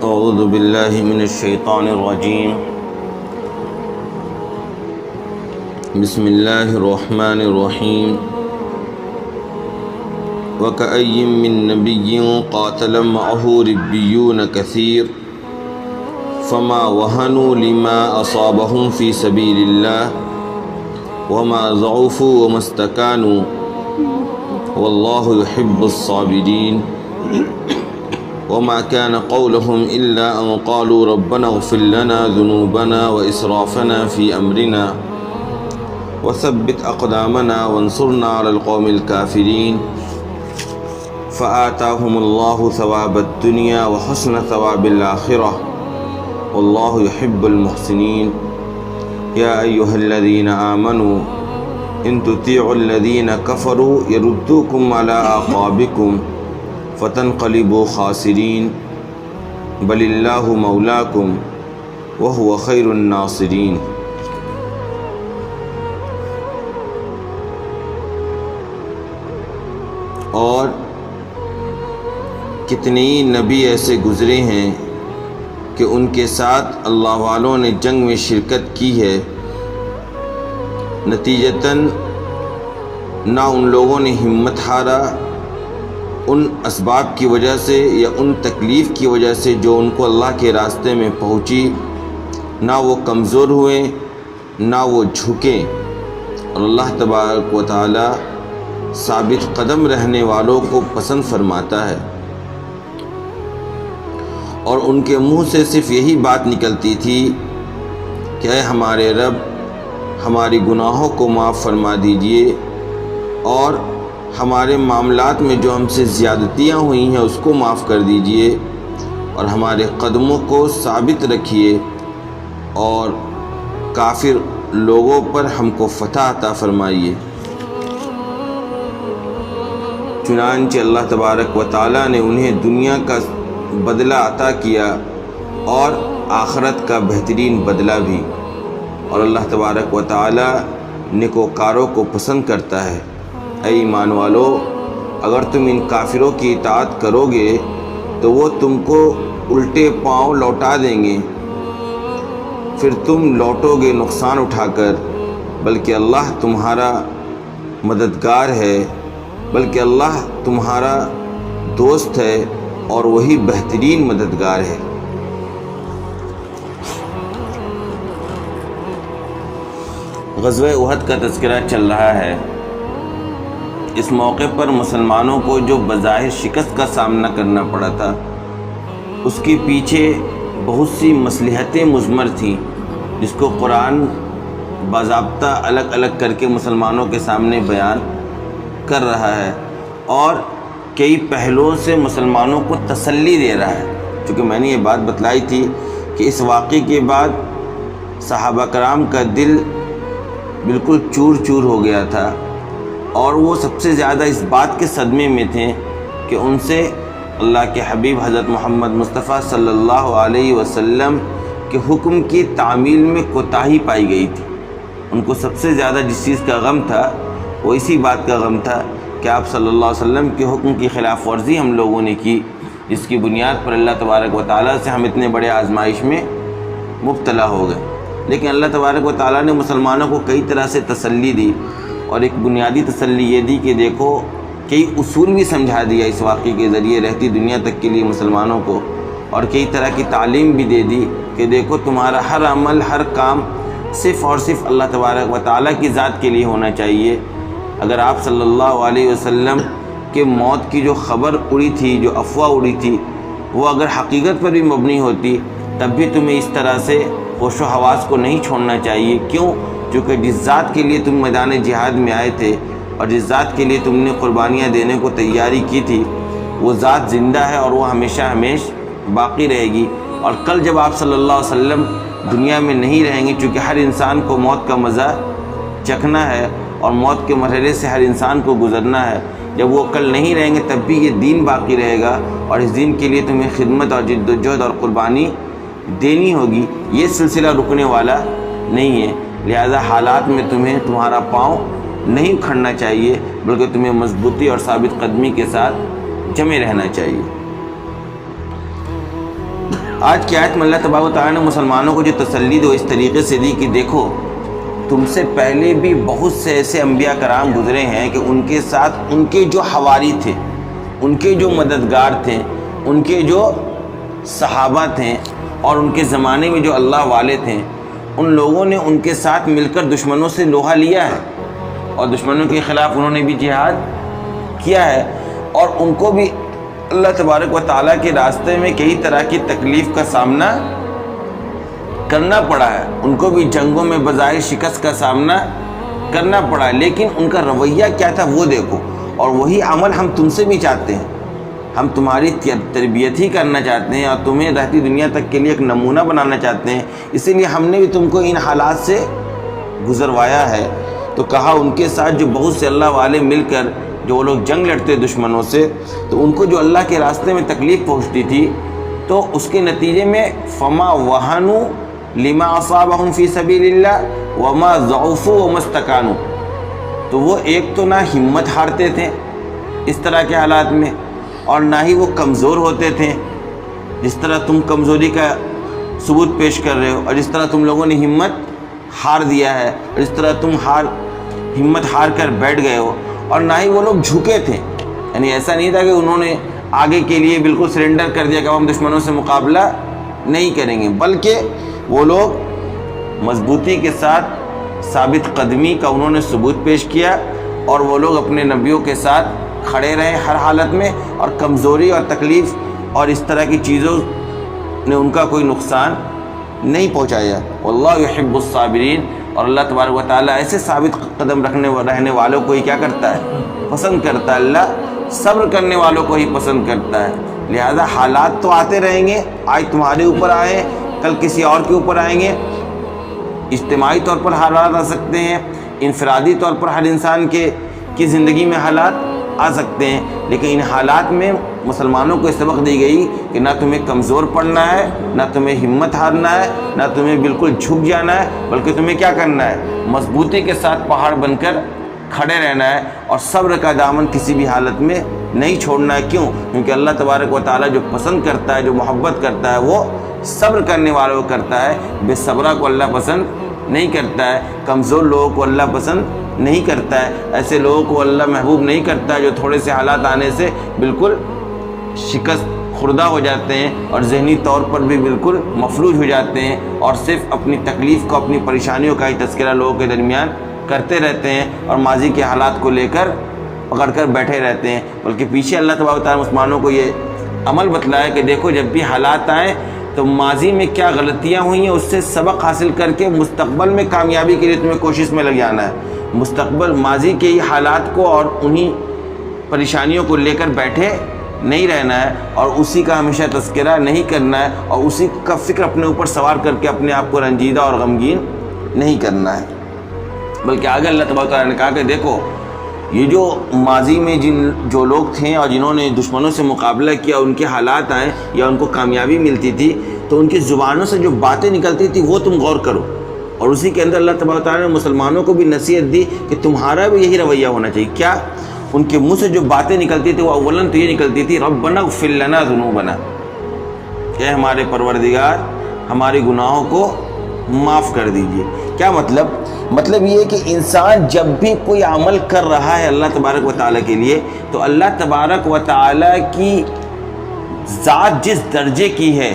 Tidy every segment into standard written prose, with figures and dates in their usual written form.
اعوذ باللہ من الشیطان الرجیم بسم اللہ الرحمن الرحیم وَكَأَيٍّ مِّن نَّبِيٍّ قَاتَلَ مَعَهُ رِبِّيُّونَ كَثِيرٌ فَمَا وَهَنُوا لِمَا أَصَابَهُمْ فِي سَبِيلِ اللَّهِ وَمَا ضَعُفُوا وَمَا اسْتَكَانُوا وَاللَّهُ يُحِبُّ الصَّابِرِينَ وما كان قولهم إلا أن قالوا ربنا اغفر لنا ذنوبنا وإسرافنا في أمرنا وثبت أقدامنا وانصرنا على القوم الكافرين فآتاهم الله ثواب الدنيا وحسن ثواب الآخرة والله يحب المحسنين يا أيها الذين آمنوا إن تطيعوا الذين كفروا يردوكم على أعقابكم فتنقلبوا خاسرین بل اللہ مولاکم وہو خیر الناصرین۔ اور کتنے ہی نبی ایسے گزرے ہیں کہ ان کے ساتھ اللہ والوں نے جنگ میں شرکت کی ہے، نتیجتاً نہ ان لوگوں نے ہمت ہارا ان اسباب کی وجہ سے یا ان تکلیف کی وجہ سے جو ان کو اللہ کے راستے میں پہنچی، نہ وہ کمزور ہوئے نہ وہ جھکے، اور اللہ تبارک و تعالی ثابت قدم رہنے والوں کو پسند فرماتا ہے۔ اور ان کے منہ سے صرف یہی بات نکلتی تھی کہ اے ہمارے رب، ہماری گناہوں کو معاف فرما دیجئے اور ہمارے معاملات میں جو ہم سے زیادتیاں ہوئی ہیں اس کو معاف کر دیجئے اور ہمارے قدموں کو ثابت رکھیے اور کافر لوگوں پر ہم کو فتح عطا فرمائیے۔ چنانچہ اللہ تبارک و تعالیٰ نے انہیں دنیا کا بدلہ عطا کیا اور آخرت کا بہترین بدلہ بھی، اور اللہ تبارک و تعالیٰ نیکوکاروں کو پسند کرتا ہے۔ اے ایمان والو، اگر تم ان کافروں کی اطاعت کرو گے تو وہ تم کو الٹے پاؤں لوٹا دیں گے، پھر تم لوٹو گے نقصان اٹھا کر، بلکہ اللہ تمہارا مددگار ہے، بلکہ اللہ تمہارا دوست ہے اور وہی بہترین مددگار ہے۔ غزوہ احد کا تذکرہ چل رہا ہے۔ اس موقع پر مسلمانوں کو جو بظاہر شکست کا سامنا کرنا پڑا تھا، اس کے پیچھے بہت سی مصلحتیں مضمر تھیں جس کو قرآن باضابطہ الگ الگ کر کے مسلمانوں کے سامنے بیان کر رہا ہے اور کئی پہلوؤں سے مسلمانوں کو تسلی دے رہا ہے۔ چونکہ میں نے یہ بات بتلائی تھی کہ اس واقعے کے بعد صحابہ کرام کا دل بالکل چور چور ہو گیا تھا اور وہ سب سے زیادہ اس بات کے صدمے میں تھے کہ ان سے اللہ کے حبیب حضرت محمد مصطفیٰ صلی اللہ علیہ وسلم کے حکم کی تعمیل میں کوتاہی پائی گئی تھی۔ ان کو سب سے زیادہ جس چیز کا غم تھا وہ اسی بات کا غم تھا کہ آپ صلی اللہ علیہ وسلم کے حکم کی خلاف ورزی ہم لوگوں نے کی، جس کی بنیاد پر اللہ تبارک و تعالیٰ سے ہم اتنے بڑے آزمائش میں مبتلا ہو گئے۔ لیکن اللہ تبارک و تعالیٰ نے مسلمانوں کو کئی طرح سے تسلی دی، اور ایک بنیادی تسلی یہ دی کہ دیکھو کئی اصول بھی سمجھا دیا اس واقعے کے ذریعے رہتی دنیا تک کے لیے مسلمانوں کو، اور کئی طرح کی تعلیم بھی دے دی کہ دیکھو تمہارا ہر عمل ہر کام صرف اور صرف اللہ تبارک و تعالیٰ کی ذات کے لیے ہونا چاہیے۔ اگر آپ صلی اللہ علیہ وسلم کے موت کی جو خبر اڑی تھی، جو افواہ اڑی تھی، وہ اگر حقیقت پر بھی مبنی ہوتی تب بھی تمہیں اس طرح سے ہوش و حواس کو نہیں چھوڑنا چاہیے۔ کیوں؟ چونکہ جس ذات کے لیے تم میدان جہاد میں آئے تھے اور جس ذات کے لیے تم نے قربانیاں دینے کو تیاری کی تھی، وہ ذات زندہ ہے اور وہ ہمیشہ باقی رہے گی۔ اور کل جب آپ صلی اللہ علیہ وسلم دنیا میں نہیں رہیں گے، چونکہ ہر انسان کو موت کا مزہ چکھنا ہے اور موت کے مرحلے سے ہر انسان کو گزرنا ہے، جب وہ کل نہیں رہیں گے تب بھی یہ دین باقی رہے گا اور اس دین کے لیے تمہیں خدمت اور جد و جہد اور قربانی دینی ہوگی۔ یہ سلسلہ رکنے والا نہیں ہے، لہذا حالات میں تمہیں تمہارا پاؤں نہیں کھڑنا چاہیے، بلکہ تمہیں مضبوطی اور ثابت قدمی کے ساتھ جمے رہنا چاہیے۔ آج کی آیت میں اللہ تبارک و تعالیٰ نے مسلمانوں کو جو تسلی دی وہ اس طریقے سے دی کہ دیکھو تم سے پہلے بھی بہت سے ایسے انبیاء کرام گزرے ہیں کہ ان کے ساتھ ان کے جو حواری تھے، ان کے جو مددگار تھے، ان کے جو صحابہ تھے اور ان کے زمانے میں جو اللہ والے تھے، ان لوگوں نے ان کے ساتھ مل کر دشمنوں سے لوہا لیا ہے اور دشمنوں کے خلاف انہوں نے بھی جہاد کیا ہے، اور ان کو بھی اللہ تبارک و تعالیٰ کے راستے میں کئی طرح کی تکلیف کا سامنا کرنا پڑا ہے، ان کو بھی جنگوں میں بظاہر شکست کا سامنا کرنا پڑا ہے، لیکن ان کا رویہ کیا تھا وہ دیکھو، اور وہی عمل ہم تم سے بھی چاہتے ہیں۔ ہم تمہاری تربیت ہی کرنا چاہتے ہیں اور تمہیں رہتی دنیا تک کے لیے ایک نمونہ بنانا چاہتے ہیں، اسی لیے ہم نے بھی تم کو ان حالات سے گزروایا ہے۔ تو کہا ان کے ساتھ جو بہت سے اللہ والے مل کر جو وہ لوگ جنگ لڑتے دشمنوں سے، تو ان کو جو اللہ کے راستے میں تکلیف پہنچتی تھی تو اس کے نتیجے میں فما وہنوا لما اصابہم فی سبیل اللہ وما ضعفوا وما استکانوا، تو وہ ایک تو نہ ہمت ہارتے تھے اس طرح کے حالات میں، اور نہ ہی وہ کمزور ہوتے تھے جس طرح تم کمزوری کا ثبوت پیش کر رہے ہو، اور جس طرح تم لوگوں نے ہمت ہار دیا ہے، اور جس طرح تم ہمت ہار کر بیٹھ گئے ہو، اور نہ ہی وہ لوگ جھکے تھے، یعنی ایسا نہیں تھا کہ انہوں نے آگے کے لیے بالکل سرنڈر کر دیا کہ ہم دشمنوں سے مقابلہ نہیں کریں گے، بلکہ وہ لوگ مضبوطی کے ساتھ ثابت قدمی کا انہوں نے ثبوت پیش کیا، اور وہ لوگ اپنے نبیوں کے ساتھ کھڑے رہے ہر حالت میں، اور کمزوری اور تکلیف اور اس طرح کی چیزوں نے ان کا کوئی نقصان نہیں پہنچایا۔ واللہ یحب الصابرین، اور اللہ تبارک و تعالیٰ ایسے ثابت قدم رہنے والوں کو ہی کیا کرتا ہے؟ پسند کرتا ہے۔ اللہ صبر کرنے والوں کو ہی پسند کرتا ہے۔ لہذا حالات تو آتے رہیں گے، آج تمہارے اوپر آئے، کل کسی اور کے اوپر آئیں گے، اجتماعی طور پر حالات آ سکتے ہیں، انفرادی طور پر ہر انسان کی زندگی میں حالات آ سکتے ہیں، لیکن ان حالات میں مسلمانوں کو سبق دی گئی کہ نہ تمہیں کمزور پڑنا ہے، نہ تمہیں ہمت ہارنا ہے، نہ تمہیں بالکل جھک جانا ہے، بلکہ تمہیں کیا کرنا ہے؟ مضبوطی کے ساتھ پہاڑ بن کر کھڑے رہنا ہے، اور صبر کا دامن کسی بھی حالت میں نہیں چھوڑنا ہے۔ کیوں؟ کیونکہ اللہ تبارک و تعالیٰ جو پسند کرتا ہے، جو محبت کرتا ہے، وہ صبر کرنے والوں کو کرتا ہے۔ بے صبرہ کو اللہ پسند نہیں کرتا ہے، کمزور لوگوں کو اللہ پسند نہیں کرتا ہے، ایسے لوگوں کو اللہ محبوب نہیں کرتا ہے جو تھوڑے سے حالات آنے سے بالکل شکست خوردہ ہو جاتے ہیں اور ذہنی طور پر بھی بالکل مفلوج ہو جاتے ہیں، اور صرف اپنی تکلیف کو، اپنی پریشانیوں کا ہی تذکرہ لوگوں کے درمیان کرتے رہتے ہیں، اور ماضی کے حالات کو لے کر پکڑ کر بیٹھے رہتے ہیں۔ بلکہ پیچھے اللہ تبارک و تعالیٰ مسلمانوں کو یہ عمل بتلایا کہ دیکھو جب بھی حالات آئیں تو ماضی میں کیا غلطیاں ہوئی ہیں اس سے سبق حاصل کر کے مستقبل میں کامیابی کے لیے تمہیں کوشش میں لگ جانا ہے۔ مستقبل ماضی کے ہی حالات کو اور انہی پریشانیوں کو لے کر بیٹھے نہیں رہنا ہے، اور اسی کا ہمیشہ تذکرہ نہیں کرنا ہے، اور اسی کا فکر اپنے اوپر سوار کر کے اپنے آپ کو رنجیدہ اور غمگین نہیں کرنا ہے۔ بلکہ آگے اللہ تبارک و تعالیٰ نے کہا کہ دیکھو یہ جو ماضی میں جو لوگ تھے اور جنہوں نے دشمنوں سے مقابلہ کیا، ان کے حالات آئیں یا ان کو کامیابی ملتی تھی تو ان کی زبانوں سے جو باتیں نکلتی تھی وہ تم غور کرو، اور اسی کے اندر اللہ تبارک و تعالیٰ نے مسلمانوں کو بھی نصیحت دی کہ تمہارا بھی یہی رویہ ہونا چاہیے۔ کیا؟ ان کے منہ سے جو باتیں نکلتی تھی وہ اولاً تو یہ نکلتی تھی ربنا اغفر لنا ذنوبنا، کہ ہمارے پروردگار ہمارے گناہوں کو معاف کر دیجئے۔ کیا مطلب؟ مطلب یہ کہ انسان جب بھی کوئی عمل کر رہا ہے اللہ تبارک و تعالیٰ کے لیے، تو اللہ تبارک و تعالیٰ کی ذات جس درجے کی ہے،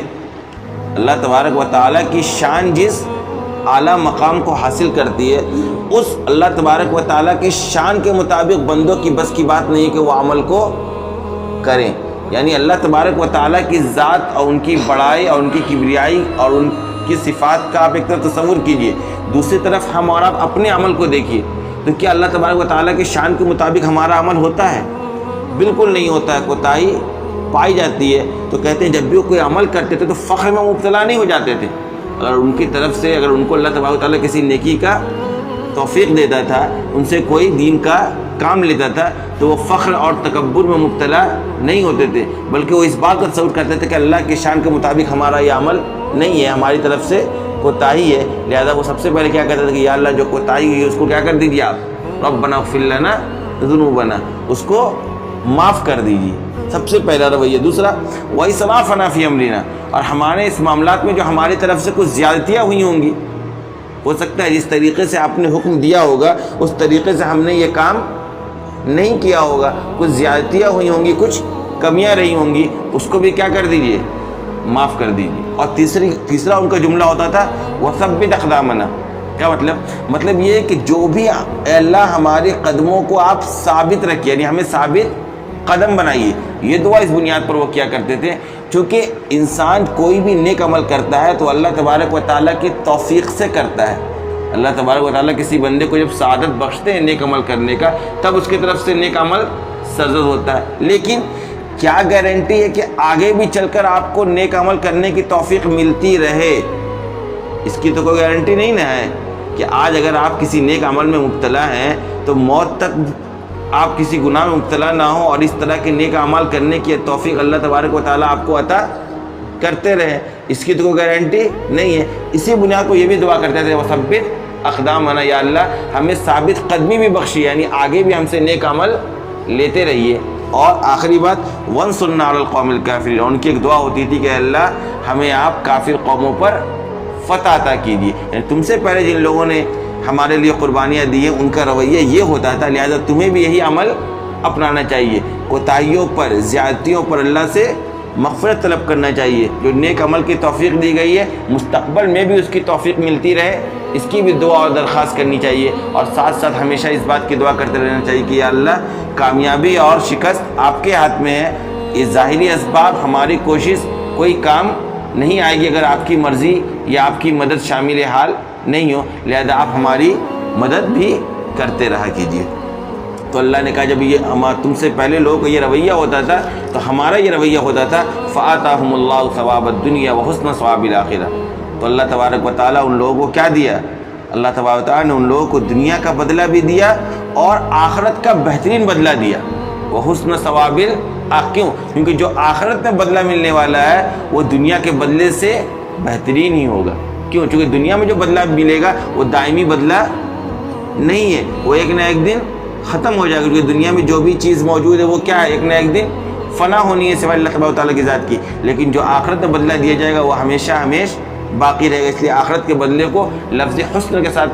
اللہ تبارک و تعالیٰ کی شان جس اعلیٰ مقام کو حاصل کرتی ہے، اس اللہ تبارک و تعالیٰ کی شان کے مطابق بندوں کی بس کی بات نہیں ہے کہ وہ عمل کو کریں۔ یعنی اللہ تبارک و تعالیٰ کی ذات اور ان کی بڑائی اور ان کی کبریائی اور ان کی صفات کا آپ ایک طرف تصور کیجئے، دوسری طرف ہم اور آپ اپنے عمل کو دیکھیے، تو کیا اللہ تبارک و تعالیٰ کی شان کے مطابق ہمارا عمل ہوتا ہے؟ بالکل نہیں ہوتا ہے، کوتاہی پائی جاتی ہے۔ تو کہتے ہیں جب بھی وہ کوئی عمل کرتے تھے تو فخر میں مبتلا نہیں ہو جاتے تھے، اگر ان کی طرف سے اگر ان کو اللہ تبارک و تعالیٰ کسی نیکی کا توفیق دیتا تھا، ان سے کوئی دین کا کام لیتا تھا، تو وہ فخر اور تکبر میں مبتلا نہیں ہوتے تھے، بلکہ وہ اس بات کا تصور کرتے تھے کہ اللہ کی شان کے مطابق ہمارا یہ عمل نہیں ہے، ہماری طرف سے کوتاہی ہے۔ لہذا وہ سب سے پہلے کیا کہتے تھے کہ یا اللہ جو کوتاہی ہوئی ہے اس کو کیا کر دیجیے آپ، ربنا اغفر لنا ذنوبنا، اس کو معاف کر دیجیے۔ سب سے پہلا رویہ۔ دوسرا وَإِسْرَافَنَا فِي أَمْرِنَا، اور ہمارے اس معاملات میں جو ہماری طرف سے کچھ زیادتیاں ہوئی ہوں گی، ہو سکتا ہے جس طریقے سے آپ نے حکم دیا ہوگا اس طریقے سے ہم نے یہ کام نہیں کیا ہوگا، کچھ زیادتیاں ہوئی ہوں گی، کچھ کمیاں رہی ہوں گی، اس کو بھی کیا کر دیجئے، معاف کر دیجئے۔ اور تیسرا ان کا جملہ ہوتا تھا وَثَبِّتْ أَقْدَامَنَا، کیا مطلب یہ ہے کہ جو بھی اے اللہ ہمارے قدموں کو آپ ثابت رکھیے، یعنی ہمیں ثابت قدم بنائیے۔ یہ دعا اس بنیاد پر وہ کیا کرتے تھے، چونکہ انسان کوئی بھی نیک عمل کرتا ہے تو اللہ تبارک و تعالیٰ کی توفیق سے کرتا ہے۔ اللہ تبارک و تعالیٰ کسی بندے کو جب سعادت بخشتے ہیں نیک عمل کرنے کا، تب اس کی طرف سے نیک عمل سرزد ہوتا ہے۔ لیکن کیا گارنٹی ہے کہ آگے بھی چل کر آپ کو نیک عمل کرنے کی توفیق ملتی رہے؟ اس کی تو کوئی گارنٹی نہیں نا ہے کہ آج اگر آپ کسی نیک عمل میں مبتلا ہیں تو موت تک آپ کسی گناہ میں مبتلا نہ ہو اور اس طرح کے نیک اعمال کرنے کی توفیق اللہ تبارک و تعالیٰ آپ کو عطا کرتے رہے، اس کی تو کوئی گارنٹی نہیں ہے۔ اسی بنیاد کو یہ بھی دعا کرتے تھے وثبت اقدامنا، یا اللہ ہمیں ثابت قدمی بھی بخشی، یعنی آگے بھی ہم سے نیک عمل لیتے رہیے۔ اور آخری بات وانصرنا علی القوم الکافرین، ان کی ایک دعا ہوتی تھی کہ اللہ ہمیں آپ کافر قوموں پر فتح عطا کیجیے، یعنی تم سے پہلے جن لوگوں نے ہمارے لیے قربانیاں دی ہیں ان کا رویہ یہ ہوتا تھا، لہذا تمہیں بھی یہی عمل اپنانا چاہیے، کوتاہیوں پر زیادتیوں پر اللہ سے مغفرت طلب کرنا چاہیے۔ جو نیک عمل کی توفیق دی گئی ہے مستقبل میں بھی اس کی توفیق ملتی رہے، اس کی بھی دعا اور درخواست کرنی چاہیے، اور ساتھ ساتھ ہمیشہ اس بات کی دعا کرتے رہنا چاہیے کہ یا اللہ کامیابی اور شکست آپ کے ہاتھ میں ہے، یہ ظاہری اسباب ہماری کوشش کوئی کام نہیں آئے گی اگر آپ کی مرضی یا آپ کی مدد شامل حال نہیں ہو، لہذا آپ ہماری مدد بھی کرتے رہا کیجیے۔ تو اللہ نے کہا جب یہ تم سے پہلے لوگوں کا یہ رویہ ہوتا تھا تو ہمارا یہ رویہ ہوتا تھا فآتاہم اللہ ثواب الدنیا وحسن ثواب الآخرہ، تو اللہ تبارک و تعالیٰ ان لوگوں کو کیا دیا، اللہ تبارک و تعالیٰ نے ان لوگوں کو دنیا کا بدلہ بھی دیا اور آخرت کا بہترین بدلہ دیا، وحسن ثواب کیوں؟ کیونکہ جو آخرت میں بدلہ ملنے والا ہے وہ دنیا کے بدلے سے بہترین ہی ہوگا۔ کیوں؟ چونکہ دنیا میں جو بدلہ ملے گا وہ دائمی بدلہ نہیں ہے، وہ ایک نہ ایک دن ختم ہو جائے گا، کیونکہ دنیا میں جو بھی چیز موجود ہے وہ کیا ہے، ایک نہ ایک دن فنا ہونی ہے سوائے اللہ تبارک و تعالیٰ کی ذات کی، لیکن جو آخرت میں بدلہ دیا جائے گا وہ ہمیشہ باقی رہے گا۔ اس لیے آخرت کے بدلے کو لفظ حسن کے ساتھ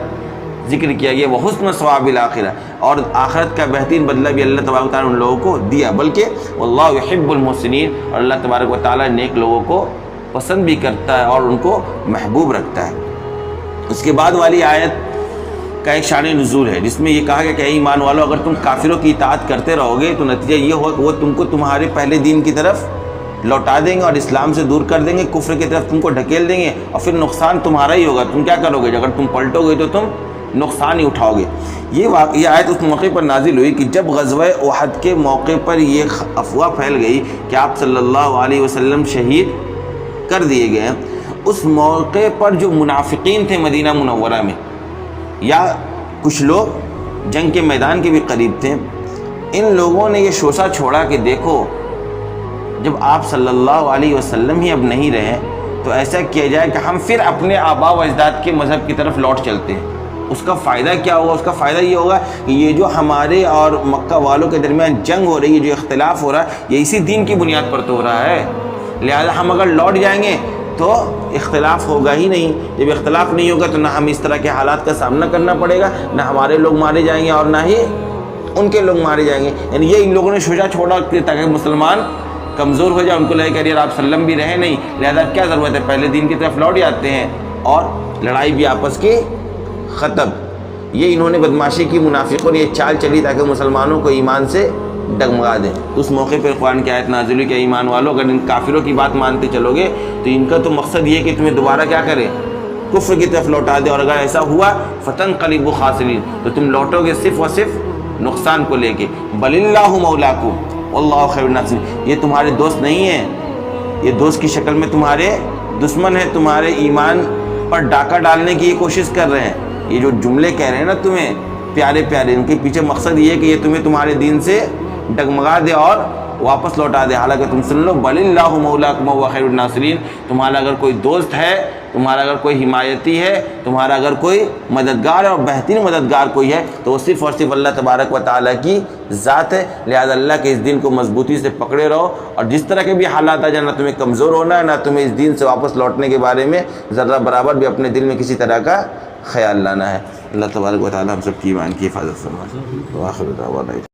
ذکر کیا گیا، وہ حسن ثواب الآخرہ، اور آخرت کا بہترین بدلہ بھی اللہ تبارک و تعالیٰ نے ان لوگوں کو دیا، بلکہ واللہ یحب المحسنین، اور اللہ تبارک و تعالیٰ نیک لوگوں کو پسند بھی کرتا ہے اور ان کو محبوب رکھتا ہے۔ اس کے بعد والی آیت کا ایک شان نزول ہے جس میں یہ کہا گیا کہ اے ایمان والو اگر تم کافروں کی اطاعت کرتے رہو گے تو نتیجہ یہ ہوگا کہ وہ تم کو تمہارے پہلے دین کی طرف لوٹا دیں گے اور اسلام سے دور کر دیں گے، کفر کی طرف تم کو ڈھکیل دیں گے، اور پھر نقصان تمہارا ہی ہوگا۔ تم کیا کرو گے؟ اگر تم پلٹو گے تو تم نقصان ہی اٹھاؤ گے۔ یہ آیت اس موقع پر نازل ہوئی کہ جب غزوہ احد کے موقع پر یہ افواہ پھیل گئی کہ آپ صلی اللہ علیہ وسلم شہید کر دیے گئے، اس موقع پر جو منافقین تھے مدینہ منورہ میں یا کچھ لوگ جنگ کے میدان کے بھی قریب تھے، ان لوگوں نے یہ شوشہ چھوڑا کہ دیکھو جب آپ صلی اللہ علیہ وسلم ہی اب نہیں رہے تو ایسا کیا جائے کہ ہم پھر اپنے آباء و اجداد کے مذہب کی طرف لوٹ چلتے ہیں۔ اس کا فائدہ کیا ہوگا؟ اس کا فائدہ یہ ہوگا کہ یہ جو ہمارے اور مکہ والوں کے درمیان جنگ ہو رہی ہے، جو اختلاف ہو رہا ہے، یہ اسی دین کی بنیاد پر تو ہو رہا ہے، لہذا ہم اگر لوٹ جائیں گے تو اختلاف ہوگا ہی نہیں۔ جب اختلاف نہیں ہوگا تو نہ ہم اس طرح کے حالات کا سامنا کرنا پڑے گا، نہ ہمارے لوگ مارے جائیں گے اور نہ ہی ان کے لوگ مارے جائیں گے۔ یعنی یہ ان لوگوں نے شجاع چھوڑا تاکہ مسلمان کمزور ہو جائے، ان کو لگے کہ یار آپ سلم بھی رہے نہیں، لہذا کیا ضرورت ہے، پہلے دین کی طرف لوٹ جاتے ہیں اور لڑائی بھی آپس کی ختم۔ یہ انہوں نے بدماشی کی، منافقوں نے یہ چال چلی تاکہ مسلمانوں کو ایمان سے ڈگمگا دیں۔ اس موقع پر قرآن کی آیت نازل ہوئی کہ ایمان والو اگر ان کافروں کی بات مانتے چلو گے تو ان کا تو مقصد یہ ہے کہ تمہیں دوبارہ کیا کرے، کفر کی طرف لوٹا دے، اور اگر ایسا ہوا فتنقلبوا خاسرین، تو تم لوٹو گے صرف اور صرف نقصان کو لے کے۔ بل اللہ مولاکم واللہ خیر الناصرین، یہ تمہارے دوست نہیں ہیں، یہ دوست کی شکل میں تمہارے دشمن ہیں، تمہارے ایمان پر ڈاکہ ڈالنے کی یہ کوشش کر رہے ہیں۔ یہ جو جملے کہہ رہے ہیں نا تمہیں پیارے پیارے، ان کے پیچھے مقصد یہ ہے کہ یہ تمہیں تمہارے دین سے ڈگمگا دے اور واپس لوٹا دے۔ حالانکہ تم سن لو بل اللہ مولاکم وہو خیر الناصرین، تمہارا اگر کوئی دوست ہے، تمہارا اگر کوئی حمایتی ہے، تمہارا اگر کوئی مددگار ہے اور بہترین مددگار کوئی ہے تو وہ صرف اور صرف اللہ تبارک و تعالیٰ کی ذات ہے۔ لہذا اللہ کے اس دین کو مضبوطی سے پکڑے رہو، اور جس طرح کے بھی حالات آ جائیں، نہ تمہیں کمزور ہونا ہے، نہ تمہیں اس دین سے واپس لوٹنے کے بارے میں ذرہ برابر بھی اپنے دل میں کسی طرح کا خیال لانا ہے۔ اللہ تبارک و تعالیٰ ہم سب کی ایمان کی حفاظت فرمائے۔ وآخر دعوانا